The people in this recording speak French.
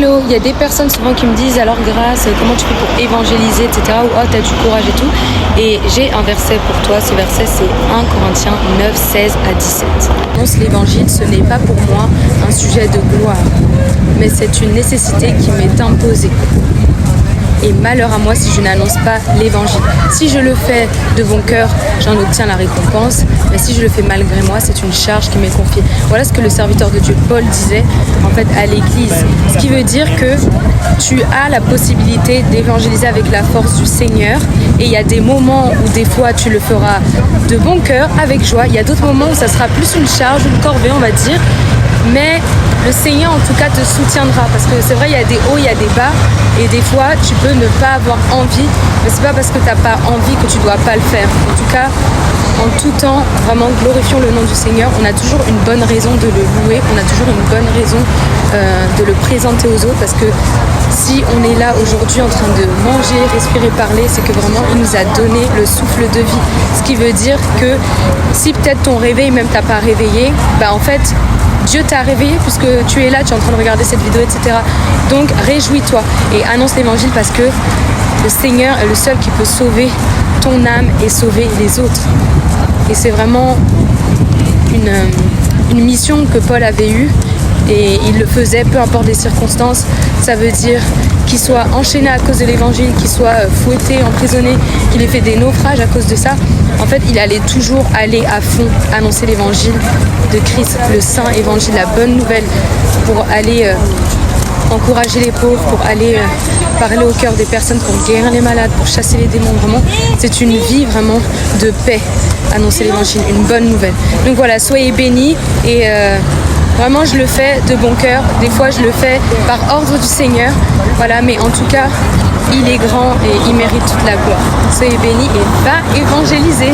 Hello, il y a des personnes souvent qui me disent alors Grâce, comment tu fais pour évangéliser, etc. Ou oh, t'as du courage et tout. Et j'ai un verset pour toi, ce verset c'est 1 Corinthiens 9, 16 à 17. Annonce l'évangile, ce n'est pas pour moi un sujet de gloire, mais c'est une nécessité qui m'est imposée. Et malheur à moi si je n'annonce pas l'évangile. Si je le fais de bon cœur, j'en obtiens la récompense. Mais si je le fais malgré moi, c'est une charge qui m'est confiée. Voilà ce que le serviteur de Dieu Paul disait en fait à l'église. Ce qui veut dire que tu as la possibilité d'évangéliser avec la force du Seigneur. Et il y a des moments où des fois tu le feras de bon cœur, avec joie. Il y a d'autres moments où ça sera plus une charge, une corvée on va dire. Mais le Seigneur en tout cas te soutiendra, parce que c'est vrai, il y a des hauts, il y a des bas, et des fois tu peux ne pas avoir envie, mais c'est pas parce que tu n'as pas envie que tu dois pas le faire. En tout cas, en tout temps, vraiment glorifions le nom du Seigneur. On a toujours une bonne raison de le louer, on a toujours une bonne raison de le présenter aux autres, parce que si on est là aujourd'hui en train de manger, respirer, parler, c'est que vraiment il nous a donné le souffle de vie. Ce qui veut dire que si peut-être ton réveil même t'a pas réveillé, bah en fait Dieu t'a réveillé puisque tu es là, tu es en train de regarder cette vidéo, etc. Donc réjouis-toi et annonce l'évangile, parce que le Seigneur est le seul qui peut sauver ton âme et sauver les autres. Et c'est vraiment une mission que Paul avait eue, et il le faisait peu importe les circonstances. Ça veut dire qu'il soit enchaîné à cause de l'évangile, qu'il soit fouetté, emprisonné, qu'il ait fait des naufrages à cause de ça. En fait, il allait toujours aller à fond annoncer l'évangile de Christ, le saint évangile, la bonne nouvelle, pour aller encourager les pauvres, pour aller parler au cœur des personnes, pour guérir les malades, pour chasser les démons. Vraiment, c'est une vie vraiment de paix, annoncer l'évangile, une bonne nouvelle. Donc voilà, soyez bénis, et vraiment je le fais de bon cœur. Des fois je le fais par ordre du Seigneur, voilà, mais en tout cas il est grand et il mérite toute la gloire. Soyez bénis et va évangéliser.